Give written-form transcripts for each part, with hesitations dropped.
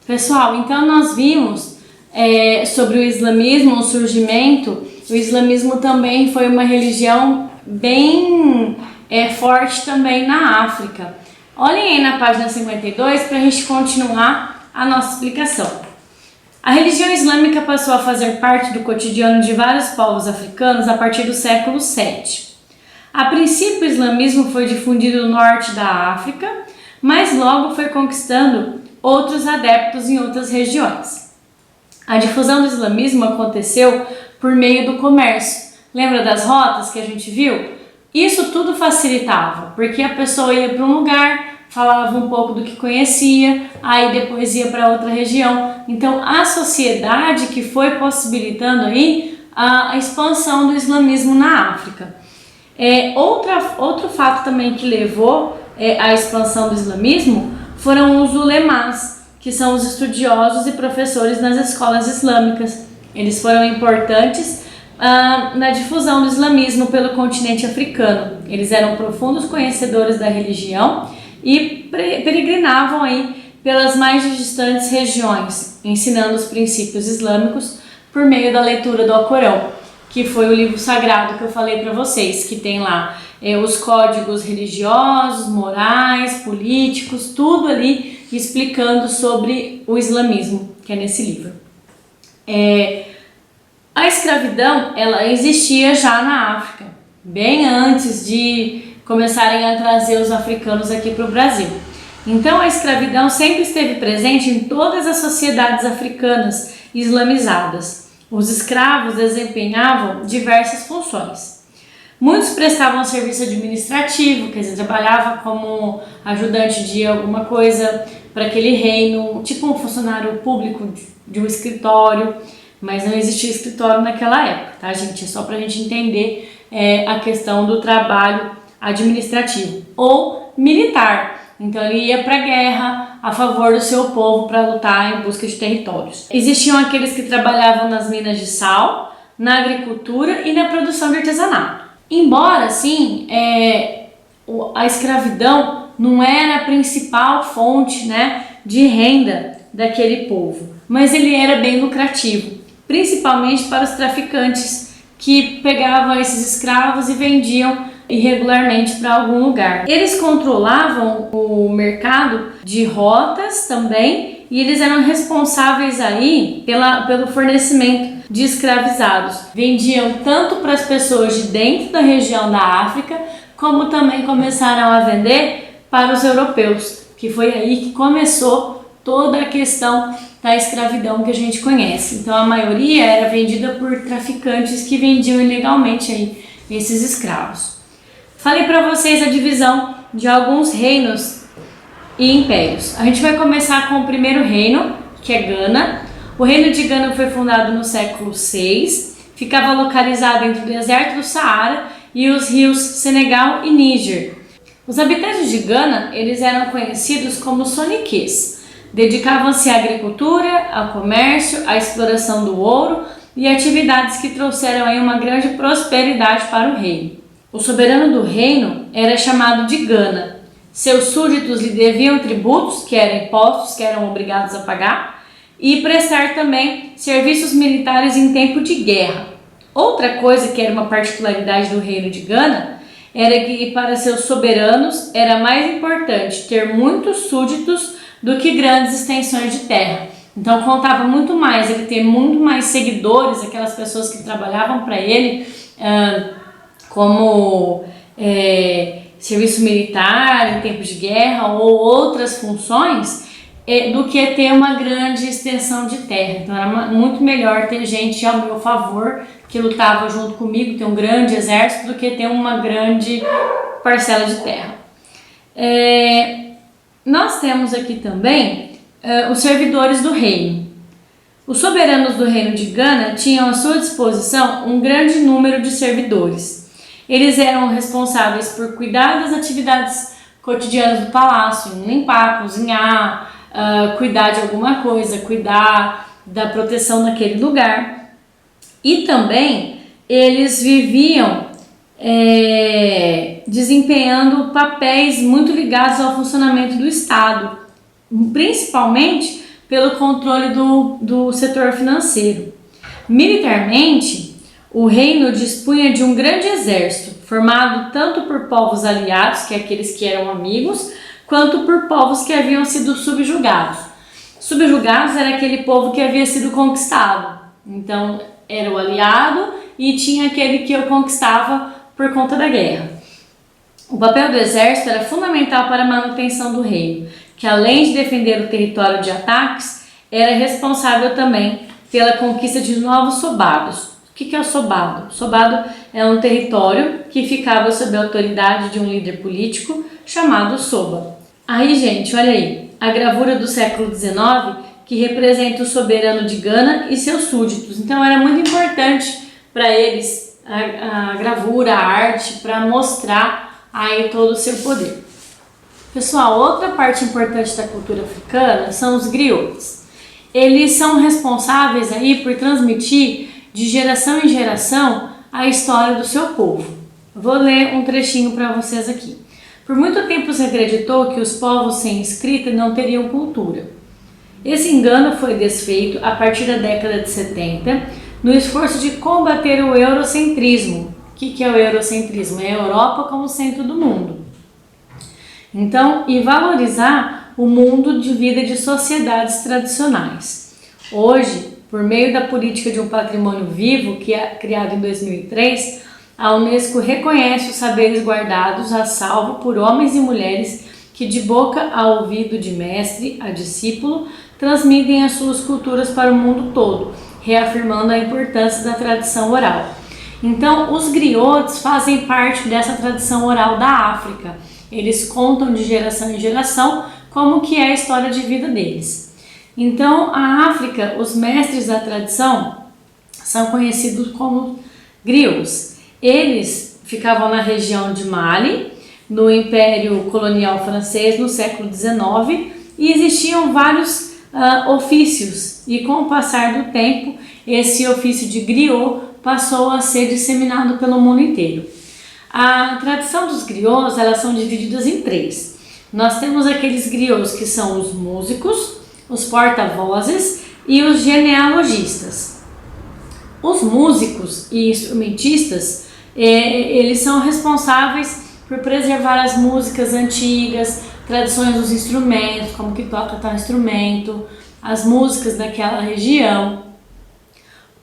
Pessoal, então nós vimos sobre o islamismo, o surgimento. O islamismo também foi uma religião bem forte também na África. Olhem aí na página 52 para a gente continuar a nossa explicação. A religião islâmica passou a fazer parte do cotidiano de vários povos africanos a partir do século VII. A princípio, o islamismo foi difundido no norte da África, mas logo foi conquistando outros adeptos em outras regiões. A difusão do islamismo aconteceu por meio do comércio. Lembra das rotas que a gente viu? Isso tudo facilitava, porque a pessoa ia para um lugar, falava um pouco do que conhecia, aí depois ia para outra região. Então, a sociedade que foi possibilitando aí a expansão do islamismo na África. Outro fato também que levou à expansão do islamismo foram os ulemás, que são os estudiosos e professores nas escolas islâmicas. Eles foram importantes na difusão do islamismo pelo continente africano. Eles eram profundos conhecedores da religião e peregrinavam aí pelas mais distantes regiões, ensinando os princípios islâmicos por meio da leitura do Alcorão, que foi o livro sagrado que eu falei para vocês, que tem lá os códigos religiosos, morais, políticos, tudo ali explicando sobre o islamismo, que é nesse livro. A escravidão, ela existia já na África, bem antes de começarem a trazer os africanos aqui para o Brasil. Então a escravidão sempre esteve presente em todas as sociedades africanas islamizadas. Os escravos desempenhavam diversas funções. Muitos prestavam serviço administrativo, quer dizer, trabalhavam como ajudante de alguma coisa para aquele reino, tipo um funcionário público de um escritório, mas não existia escritório naquela época, tá, gente? É só para a gente entender a questão do trabalho administrativo ou militar. Então ele ia para a guerra a favor do seu povo para lutar em busca de territórios. Existiam aqueles que trabalhavam nas minas de sal, na agricultura e na produção de artesanato. Embora assim, a escravidão não era a principal fonte, né, de renda daquele povo, mas ele era bem lucrativo, principalmente para os traficantes que pegavam esses escravos e vendiam irregularmente para algum lugar. Eles controlavam o mercado de rotas também e eles eram responsáveis aí pelo fornecimento de escravizados. Vendiam tanto para as pessoas de dentro da região da África, como também começaram a vender para os europeus, que foi aí que começou toda a questão da escravidão que a gente conhece. Então a maioria era vendida por traficantes que vendiam ilegalmente aí esses escravos. Falei para vocês a divisão de alguns reinos e impérios. A gente vai começar com o primeiro reino, que é Gana. O reino de Gana foi fundado no século VI, ficava localizado entre o deserto do Saara e os rios Senegal e Níger. Os habitantes de Gana, eles eram conhecidos como soniquês. Dedicavam-se à agricultura, ao comércio, à exploração do ouro e atividades que trouxeram aí uma grande prosperidade para o reino. O soberano do reino era chamado de Gana. Seus súditos lhe deviam tributos, que eram impostos que eram obrigados a pagar, e prestar também serviços militares em tempo de guerra. Outra coisa que era uma particularidade do reino de Gana era que para seus soberanos era mais importante ter muitos súditos do que grandes extensões de terra. Então contava muito mais ele ter muito mais seguidores, aquelas pessoas que trabalhavam para ele, como serviço militar em tempos de guerra ou outras funções, do que ter uma grande extensão de terra. Então era muito melhor ter gente ao meu favor que lutava junto comigo, ter um grande exército, do que ter uma grande parcela de terra. Nós temos aqui também os servidores do reino. Os soberanos do reino de Gana tinham à sua disposição um grande número de servidores. Eles eram responsáveis por cuidar das atividades cotidianas do palácio, limpar, cozinhar, cuidar de alguma coisa, cuidar da proteção daquele lugar. E também eles viviam desempenhando papéis muito ligados ao funcionamento do Estado, principalmente pelo controle do setor financeiro. Militarmente, o reino dispunha de um grande exército, formado tanto por povos aliados, que é aqueles que eram amigos, quanto por povos que haviam sido subjugados. Subjugados era aquele povo que havia sido conquistado. Então, era o aliado e tinha aquele que o conquistava por conta da guerra. O papel do exército era fundamental para a manutenção do reino, que além de defender o território de ataques, era responsável também pela conquista de novos sobados. O que é o sobado? O sobado é um território que ficava sob a autoridade de um líder político chamado soba. Aí, gente, olha aí, a gravura do século XIX que representa o soberano de Gana e seus súditos. Então era muito importante para eles a gravura, a arte, para mostrar aí todo o seu poder. Pessoal, outra parte importante da cultura africana são os griots. Eles são responsáveis aí por transmitir de geração em geração a história do seu povo. Vou ler um trechinho para vocês aqui. Por muito tempo se acreditou que os povos sem escrita não teriam cultura. Esse engano foi desfeito a partir da década de 70, no esforço de combater o eurocentrismo. O que é o eurocentrismo? É a Europa como centro do mundo. Então, e valorizar o mundo de vida de sociedades tradicionais. Hoje, por meio da política de um patrimônio vivo, que é criado em 2003, a Unesco reconhece os saberes guardados a salvo por homens e mulheres que, de boca a ouvido de mestre a discípulo, transmitem as suas culturas para o mundo todo, reafirmando a importância da tradição oral. Então, os griots fazem parte dessa tradição oral da África. Eles contam de geração em geração como que é a história de vida deles. Então, a África, os mestres da tradição, são conhecidos como griots. Eles ficavam na região de Mali, no Império Colonial Francês, no século XIX, e existiam vários ofícios, e com o passar do tempo, esse ofício de griot passou a ser disseminado pelo mundo inteiro. A tradição dos griots, elas são divididas em três. Nós temos aqueles griots que são os músicos, os porta-vozes e os genealogistas. Os músicos e instrumentistas, eles são responsáveis por preservar as músicas antigas, tradições dos instrumentos, como que toca tal instrumento, as músicas daquela região.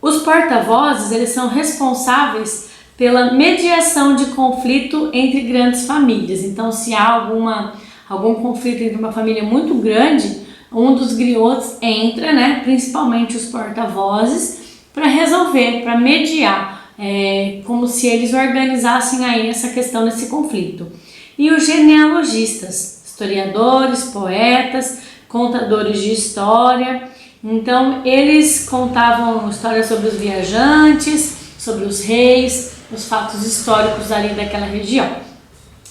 Os porta-vozes, eles são responsáveis pela mediação de conflito entre grandes famílias. Então, se há algum conflito entre uma família muito grande, um dos griots entra, principalmente os porta-vozes, para resolver, para mediar, como se eles organizassem aí essa questão desse conflito. E os genealogistas, historiadores, poetas, contadores de história. Então, eles contavam histórias sobre os viajantes, sobre os reis, os fatos históricos ali daquela região.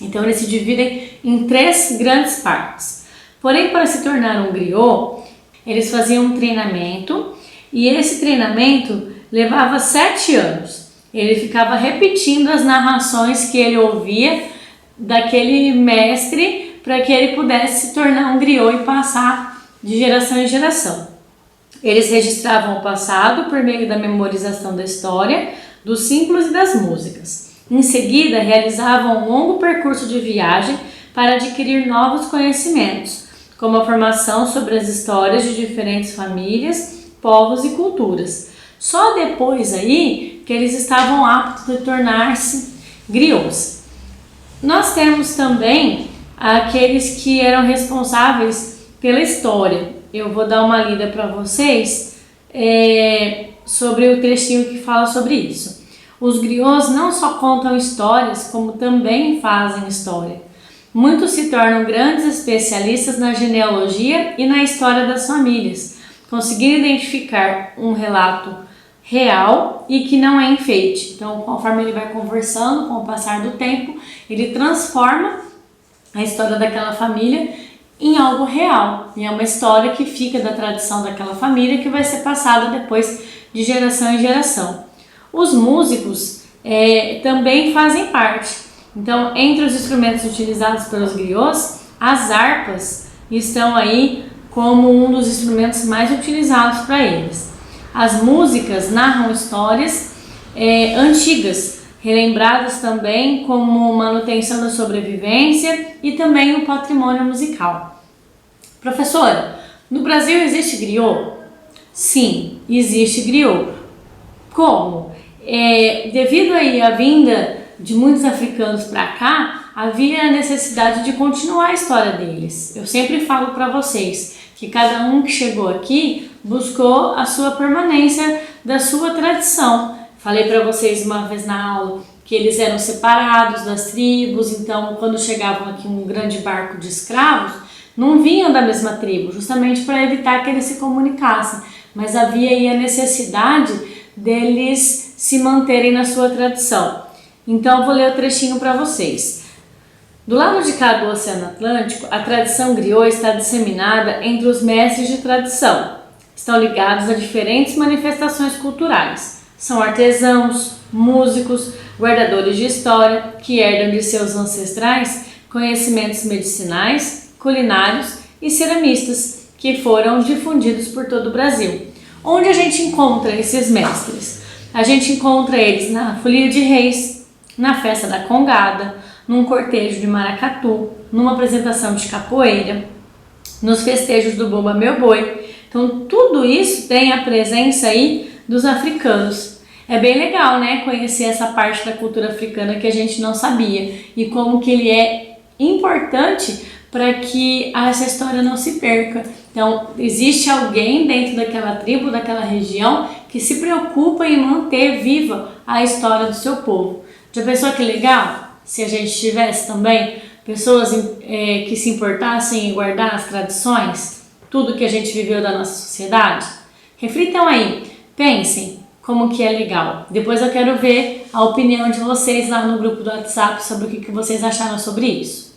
Então, eles se dividem em três grandes partes. Porém, para se tornar um griot, eles faziam um treinamento, e esse treinamento levava 7 anos. Ele ficava repetindo as narrações que ele ouvia daquele mestre para que ele pudesse se tornar um griot e passar de geração em geração. Eles registravam o passado por meio da memorização da história, dos símbolos e das músicas. Em seguida, realizavam um longo percurso de viagem para adquirir novos conhecimentos, como a formação sobre as histórias de diferentes famílias, povos e culturas. Só depois aí que eles estavam aptos a tornar-se griots. Nós temos também aqueles que eram responsáveis pela história. Eu vou dar uma lida para vocês sobre o trechinho que fala sobre isso. Os griots não só contam histórias, como também fazem história. Muitos se tornam grandes especialistas na genealogia e na história das famílias, conseguindo identificar um relato real e que não é enfeite. Então, conforme ele vai conversando, com o passar do tempo, ele transforma a história daquela família em algo real. E é uma história que fica da tradição daquela família, que vai ser passada depois de geração em geração. Os músicos também fazem parte. Então, entre os instrumentos utilizados pelos griots, as harpas estão aí como um dos instrumentos mais utilizados para eles. As músicas narram histórias antigas, relembradas também como manutenção da sobrevivência e também o patrimônio musical. Professora, no Brasil existe griot? Sim, existe griot. Como? Devido aí à vinda de muitos africanos para cá, havia a necessidade de continuar a história deles. Eu sempre falo para vocês que cada um que chegou aqui buscou a sua permanência da sua tradição. Falei para vocês uma vez na aula que eles eram separados das tribos, então quando chegavam aqui um grande barco de escravos, não vinham da mesma tribo, justamente para evitar que eles se comunicassem, mas havia aí a necessidade deles se manterem na sua tradição. Então eu vou ler o trechinho para vocês. Do lado de cá do Oceano Atlântico, a tradição griot está disseminada entre os mestres de tradição. Estão ligados a diferentes manifestações culturais. São artesãos, músicos, guardadores de história, que herdam de seus ancestrais conhecimentos medicinais, culinários e ceramistas, que foram difundidos por todo o Brasil. Onde a gente encontra esses mestres? A gente encontra eles na Folia de Reis, na festa da Congada, num cortejo de maracatu, numa apresentação de capoeira, nos festejos do Bumba Meu Boi. Então tudo isso tem a presença aí dos africanos. É bem legal, né, conhecer essa parte da cultura africana que a gente não sabia e como que ele é importante para que essa história não se perca. Então existe alguém dentro daquela tribo, daquela região, que se preocupa em manter viva a história do seu povo. Já pensou que legal? Se a gente tivesse também pessoas que se importassem em guardar as tradições, tudo que a gente viveu da nossa sociedade? Reflitam aí, pensem como que é legal. Depois eu quero ver a opinião de vocês lá no grupo do WhatsApp sobre o que vocês acharam sobre isso.